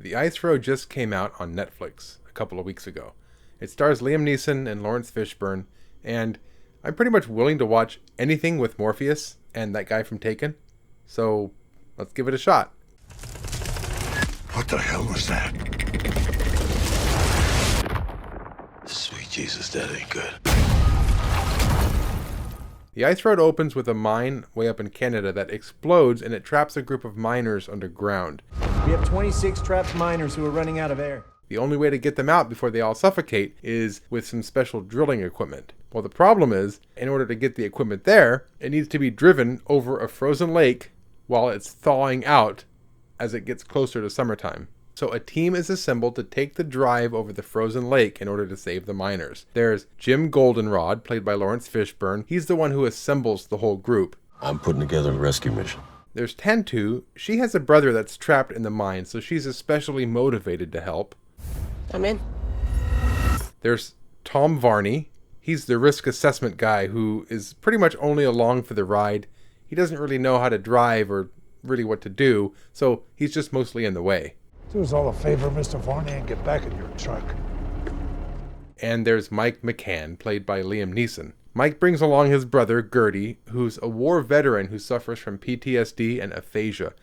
The Ice Road just came out on Netflix a couple of weeks ago. It stars Liam Neeson and Lawrence Fishburne, and I'm pretty much willing to watch anything with Morpheus and that guy from Taken. So let's give it a shot. What the hell was that? Sweet Jesus, that ain't good. The Ice Road opens with a mine way up in Canada that explodes, and it traps a group of miners underground. We have 26 trapped miners who are running out of air. The only way to get them out before they all suffocate is with some special drilling equipment. Well, the problem is, in order to get the equipment there, it needs to be driven over a frozen lake while it's thawing out as it gets closer to summertime. So a team is assembled to take the drive over the frozen lake in order to save the miners. There's Jim Goldenrod, played by Lawrence Fishburne. He's the one who assembles the whole group. I'm putting together a rescue mission. There's Tantu. She has a brother that's trapped in the mine, so she's especially motivated to help. I'm in. There's Tom Varney. He's the risk assessment guy who is pretty much only along for the ride. He doesn't really know how to drive or really what to do, so he's just mostly in the way. Do us all a favor, Mr. Varney, and get back in your truck. And there's Mike McCann, played by Liam Neeson. Mike brings along his brother, Gertie, who's a war veteran who suffers from PTSD and aphasia.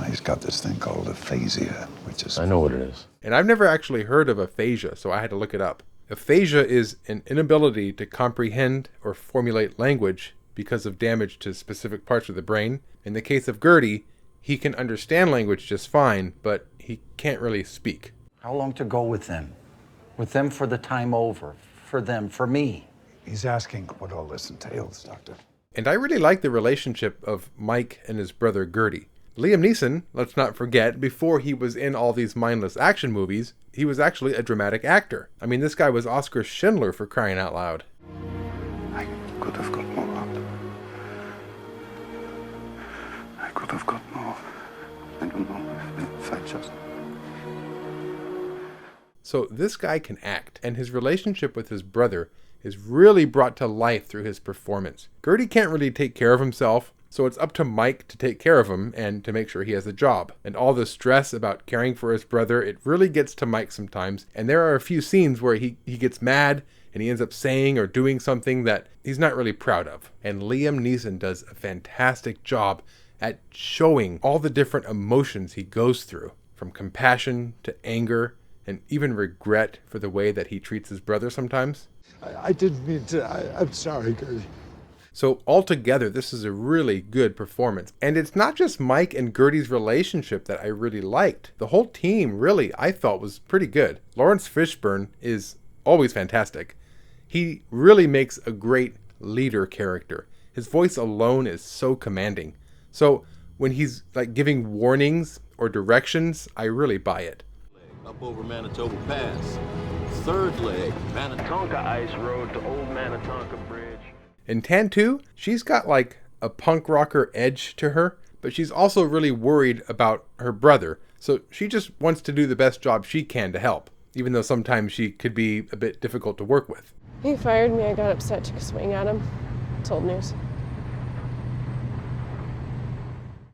He's got this thing called aphasia, which is... I know what it is. And I've never actually heard of aphasia, so I had to look it up. Aphasia is an inability to comprehend or formulate language because of damage to specific parts of the brain. In the case of Gertie, he can understand language just fine, but he can't really speak. How long to go with them? With them for the time over. For them, for me. He's asking what all this entails, Doctor. And I really like the relationship of Mike and his brother Gertie. Liam Neeson, let's not forget, before he was in all these mindless action movies, he was actually a dramatic actor. I mean, this guy was Oscar Schindler, for crying out loud. I could have got more out. I could have got more. I don't know if I just... So this guy can act, and his relationship with his brother is really brought to life through his performance. Gertie can't really take care of himself, so it's up to Mike to take care of him and to make sure he has a job. And all the stress about caring for his brother, it really gets to Mike sometimes. And there are a few scenes where he gets mad and he ends up saying or doing something that he's not really proud of. And Liam Neeson does a fantastic job at showing all the different emotions he goes through, from compassion to anger and even regret for the way that he treats his brother sometimes. I didn't mean to. I'm sorry, Gertie. So altogether, this is a really good performance. And it's not just Mike and Gertie's relationship that I really liked. The whole team really, I thought, was pretty good. Lawrence Fishburne is always fantastic. He really makes a great leader character. His voice alone is so commanding. So when he's like giving warnings or directions, I really buy it. Up over Manitoba Pass. Third leg, Manitoba Ice Road to Old Manitoba Bridge. In Tantu, she's got like a punk rocker edge to her, but she's also really worried about her brother. So she just wants to do the best job she can to help, even though sometimes she could be a bit difficult to work with. He fired me. I got upset, took a swing at him. Told news.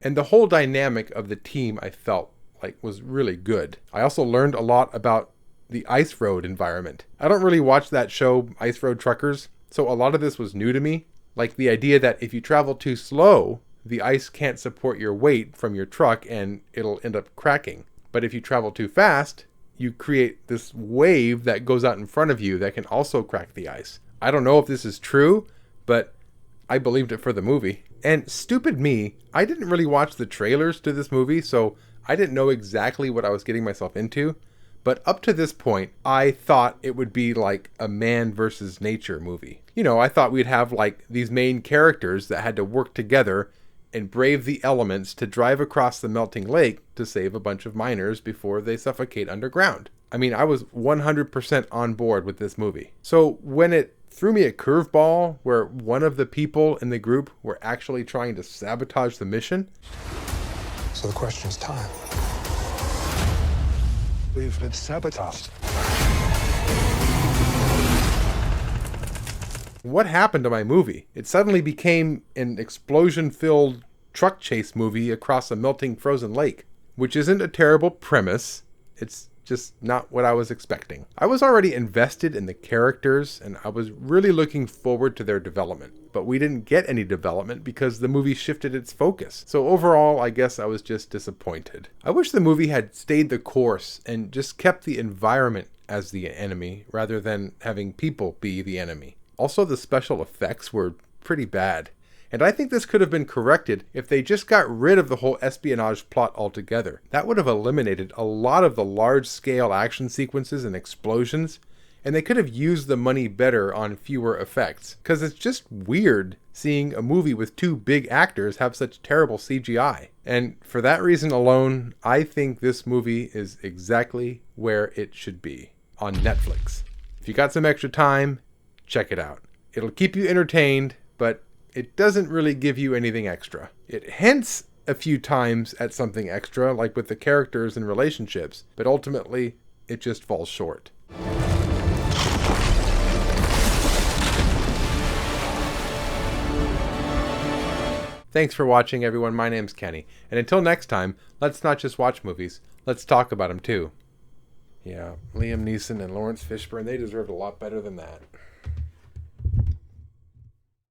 And the whole dynamic of the team, I felt like, was really good. I also learned a lot about the Ice Road environment. I don't really watch that show, Ice Road Truckers, so a lot of this was new to me. Like the idea that if you travel too slow, the ice can't support your weight from your truck and it'll end up cracking. But if you travel too fast, you create this wave that goes out in front of you that can also crack the ice. I don't know if this is true, but I believed it for the movie. And stupid me, I didn't really watch the trailers to this movie, so I didn't know exactly what I was getting myself into. But up to this point, I thought it would be like a man versus nature movie. You know, I thought we'd have like these main characters that had to work together and brave the elements to drive across the melting lake to save a bunch of miners before they suffocate underground. I mean, I was 100% on board with this movie. So when it threw me a curveball where one of the people in the group were actually trying to sabotage the mission. So the question's time. We've been sabotaged. What happened to my movie? It suddenly became an explosion-filled truck chase movie across a melting frozen lake, which isn't a terrible premise. It's just not what I was expecting. I was already invested in the characters and I was really looking forward to their development. But we didn't get any development because the movie shifted its focus. So overall, I guess I was just disappointed. I wish the movie had stayed the course and just kept the environment as the enemy rather than having people be the enemy. Also, the special effects were pretty bad. And I think this could have been corrected if they just got rid of the whole espionage plot altogether. That would have eliminated a lot of the large-scale action sequences and explosions, and they could have used the money better on fewer effects. Because it's just weird seeing a movie with two big actors have such terrible CGI. And for that reason alone, I think this movie is exactly where it should be, on Netflix. If you got some extra time, check it out. It'll keep you entertained, but it doesn't really give you anything extra. It hints a few times at something extra, like with the characters and relationships, but ultimately, it just falls short. Thanks for watching, everyone. My name's Kenny. And until next time, let's not just watch movies, let's talk about them too. Yeah, Liam Neeson and Lawrence Fishburne, they deserved a lot better than that.